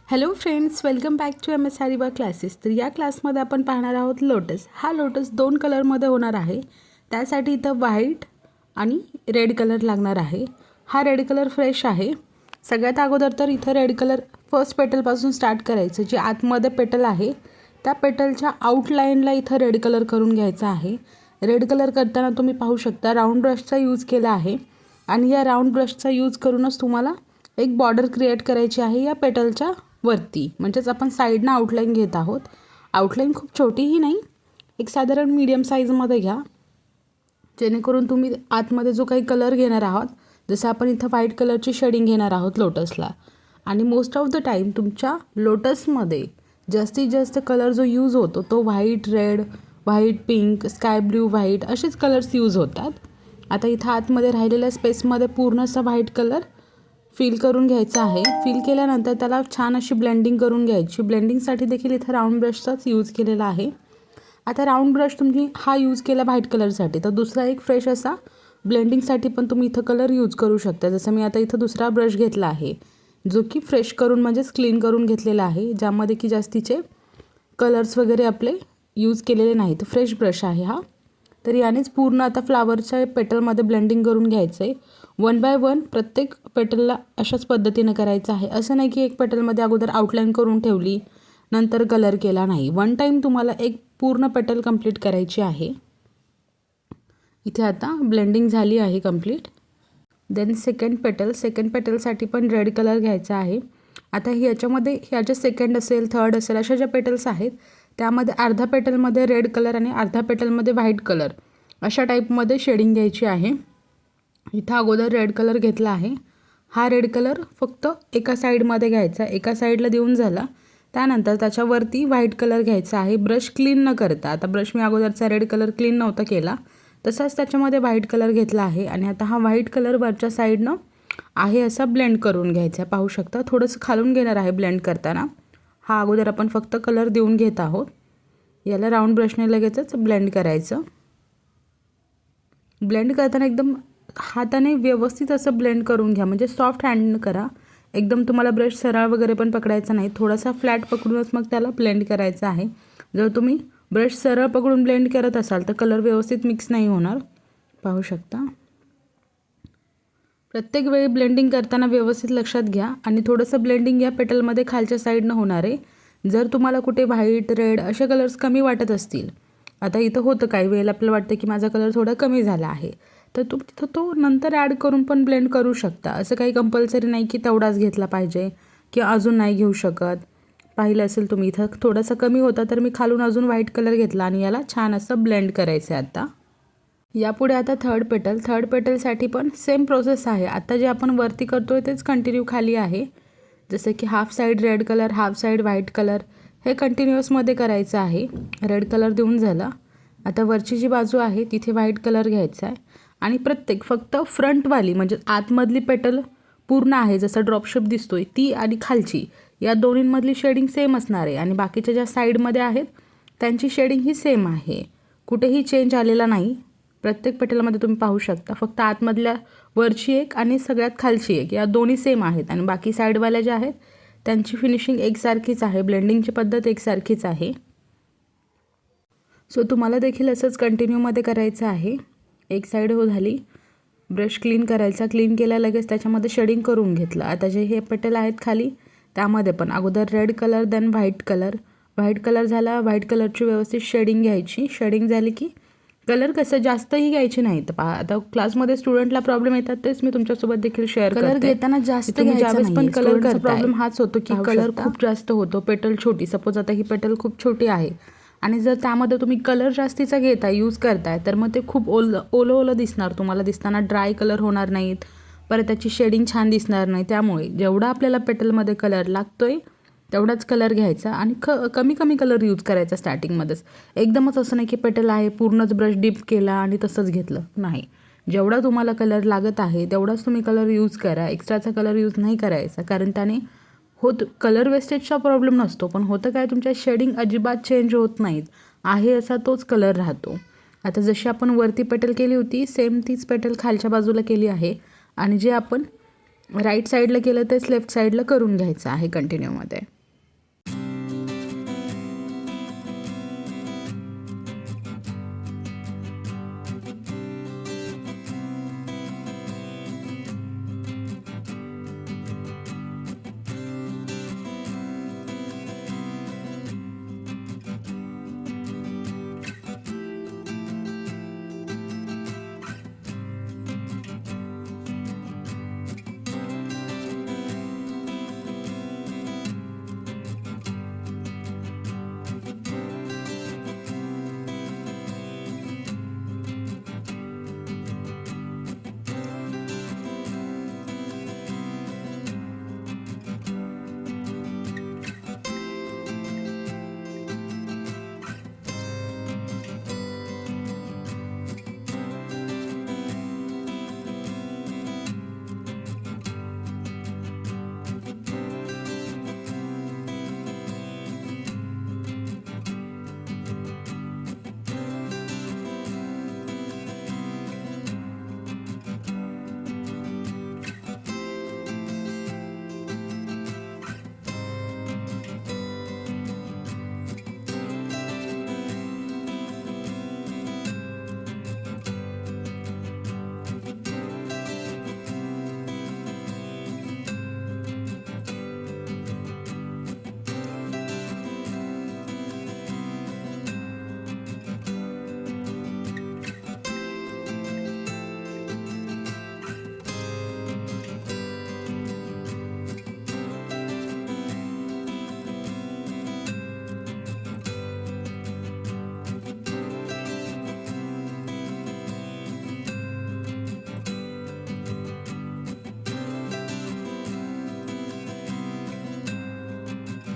Hello friends, welcome back to M S Hariba classes. तर या क्लासमध्ये आपण पाहणार आहोत लोटस. हा लोटस 2 कलरमध्ये होणार आहे. त्यासाठी इथं व्हाईट आणि रेड कलर लागणार आहे. हा रेड कलर फ्रेश आहे. सगळ्यात अगोदर तर इथं रेड कलर फर्स्ट पेटलपासून स्टार्ट करायचं. जे आतमध्ये पेटल आहे त्या पेटलच्या आउटलाईनला इथं रेड कलर करून घ्यायचा आहे. रेड कलर करताना तुम्ही पाहू शकता राऊंड ब्रशचा यूज केला आहे आणि या राऊंड ब्रशचा यूज करूनच तुम्हाला एक बॉर्डर क्रिएट करायची आहे या पेटलच्या वरती. म्हणजेच आपण साईडनं आउटलाईन घेत आहोत. आउटलाईन खूप छोटीही नाही, एक साधारण मीडियम साईजमध्ये घ्या, जेणेकरून तुम्ही आतमध्ये जो काही कलर घेणार आहात, जसं आपण इथं व्हाईट कलरची शेडिंग घेणार आहोत लोटसला. आणि मोस्ट ऑफ द टाईम तुमच्या लोटसमध्ये जास्तीत जास्त कलर जो यूज होतो तो white red, white pink, sky blue white असेच कलर्स यूज होतात. आता इथं आतमध्ये राहिलेल्या स्पेसमध्ये पूर्ण असा व्हाईट कलर फिल करून घ्यायचा आहे. फिल केल्यानंतर त्याला छान अशी ब्लेंडिंग करून घ्यायची. ब्लेंडिंगसाठी देखील इथं राऊंड ब्रशचाच यूज केलेला आहे. आता राऊंड ब्रश तुम्ही हा यूज केला व्हाईट कलरसाठी, तर दुसरा एक फ्रेश असा ब्लेंडिंगसाठी पण तुम्ही इथं कलर यूज करू शकता. जसं मी आता इथं दुसरा ब्रश घेतला आहे, जो की फ्रेश करून म्हणजेच क्लीन करून घेतलेला आहे, ज्यामध्ये की जास्तीचे कलर्स वगैरे आपले यूज केलेले नाहीत. फ्रेश ब्रश आहे हा. तर यानेच पूर्ण आता फ्लावरच्या पेटलमध्ये ब्लेंडिंग करून घ्यायचं आहे. 1 बाय 1 प्रत्येक पेटलला अशाच पद्धतीनं करायचं आहे. असं नाही की एक पेटलमध्ये अगोदर आउटलाईन करून ठेवली नंतर कलर केला, नाही. 1 टाईम तुम्हाला एक पूर्ण पेटल कंप्लीट करायची आहे. इथे आता ब्लेंडिंग झाली आहे कंप्लीट. देन सेकंड पेटलसाठी पण रेड कलर घ्यायचा आहे. आता याच्यामध्ये ह्या ज्या सेकंड असेल, थर्ड असेल अशा ज्या पेटल्स आहेत त्यामध्ये अर्धा पेटलमध्ये रेड कलर आणि अर्धा पेटलमध्ये व्हाईट कलर अशा टाईपमध्ये शेडिंग घ्यायची आहे. इथं अगोदर रेड कलर घेतला आहे. हा रेड कलर फक्त एका साईडमध्ये घ्यायचा, एका साईडला देऊन झाला. त्यानंतर त्याच्यावरती व्हाईट कलर घ्यायचा आहे, ब्रश क्लीन न करता. आता ब्रश मी अगोदरचा रेड कलर क्लीन नव्हता केला, तसाच त्याच्यामध्ये व्हाईट कलर घेतला आहे. आणि आता हा व्हाईट कलर वरच्या साईडनं आहे असा ब्लेंड करून घ्यायचा. पाहू शकता थोडंसं खालून घेणार आहे ब्लेंड करताना. हा अगोदर आपण फक्त कलर देऊन घेत आहोत. याला राऊंड ब्रशने लगेचच ब्लेंड करायचं. ब्लेंड करताना एकदम हाताने व्यवस्थित असं ब्लेंड करून घ्या, म्हणजे सॉफ्ट हँडनं करा. एकदम तुम्हाला ब्रश सरळ वगैरे पण पकडायचा नाही, थोडासा फ्लॅट पकडूनच मग त्याला ब्लेंड करायचं आहे. जर तुम्ही ब्रश सरळ पकडून ब्लेंड करत असाल तर कलर व्यवस्थित मिक्स नाही होणार. पाहू शकता. प्रत्येक वेळी ब्लेंडिंग करताना व्यवस्थित लक्षात घ्या आणि थोडंसं ब्लेंडिंग या पेटलमध्ये खालच्या साईडनं होणार आहे. जर तुम्हाला कुठे व्हाईट रेड असे कलर्स कमी वाटत असतील, आता इथं होतं काही वेळेला आपल्याला वाटतं की माझा कलर थोडा कमी झाला आहे, तर तुम्ही तिथं तो नंतर ॲड करून पण ब्लेंड करू शकता. असं काही कंपल्सरी नाही की तेवढाच घेतला पाहिजे किंवा अजून नाही घेऊ शकत. पाहिलं असेल तुम्ही इथं थोडासा कमी होता तर मी खालून अजून व्हाईट कलर घेतला आणि याला छान असं ब्लेंड करायचं आहे. आता यापुढे आता थर्ड पेटलसाठी पण सेम प्रोसेस आहे. आता जे आपण वरती करतो आहे तेच कंटिन्यू खाली आहे. जसं की half side red colour, half side white colour हे कंटिन्युअसमध्ये करायचं आहे. रेड कलर देऊन झाला. आता वरची जी बाजू आहे तिथे व्हाईट कलर घ्यायचा आहे आणि प्रत्येक फक्त फ्रंटवाली म्हणजे आतमधली पेटल पूर्ण आहे, जसं ड्रॉपशेप दिसतोय ती आणि खालची या दोन्हींमधली शेडिंग सेम असणार आहे. आणि बाकीच्या ज्या साईडमध्ये आहेत त्यांची शेडिंग ही सेम आहे, कुठेही चेंज आलेला नाही. प्रत्येक पेटलमध्ये तुम्ही पाहू शकता फक्त आतमधल्या वरची एक आणि सगळ्यात खालची एक या दोन्ही सेम आहेत आणि बाकी साईडवाल्या ज्या आहेत त्यांची फिनिशिंग एकसारखीच आहे, ब्लेंडिंगची पद्धत एकसारखीच आहे. सो तुम्हाला देखील असंच कंटिन्यूमध्ये करायचं आहे. एक साईड झाली, ब्रश क्लीन करायचा, क्लीन केल्या लगेच त्याच्यामध्ये शेडिंग करून घेतलं. आता जे हे पेटल आहेत खाली त्यामध्ये पण अगोदर red colour then white colour झाला. व्हाईट कलरची व्यवस्थित शेडिंग घ्यायची. शेडिंग झाली की कलर कसं जास्तही घ्यायची नाही. तर आता क्लासमध्ये स्टुडंटला प्रॉब्लेम येतात, तेच मी तुमच्यासोबत देखील शेअर करते. कलर घेताना जास्त ज्यावेळेस पण कलर करता प्रॉब्लेम हाच होतो की कलर खूप जास्त होतो. पेटल छोटी, सपोज आता ही पेटल खूप छोटी आहे आणि जर त्यामध्ये तुम्ही कलर जास्तीचा घेताय, यूज करताय, तर मग ते खूप ओलं दिसणार. तुम्हाला दिसताना ड्राय कलर होणार नाहीत, परत त्याची शेडिंग छान दिसणार नाही. त्यामुळे जेवढा आपल्याला पेटलमध्ये कलर लागतोय तेवढाच कलर घ्यायचा आणि कमी कलर यूज करायचा स्टार्टिंगमध्येच. एकदमच असं नाही की पेटल आहे पूर्णच ब्रश डीप केला आणि तसंच घेतलं, नाही. जेवढा तुम्हाला कलर लागत आहे तेवढाच तुम्ही कलर यूज करा. एक्स्ट्राचा कलर यूज नाही करायचा, कारण त्याने कलर वेस्टेजचा प्रॉब्लेम नसतो, पण होतं काय तुमच्या शेडिंग अजिबात चेंज होत नाहीत, आहे असा तोच कलर राहतो. आता जशी आपण वरती पेटल केली होती सेम तीच पेटल खालच्या बाजूला केली आहे आणि जे आपण राईट साईडला केलं तेच लेफ्ट साईडला करून घ्यायचं आहे कंटिन्यूमध्ये.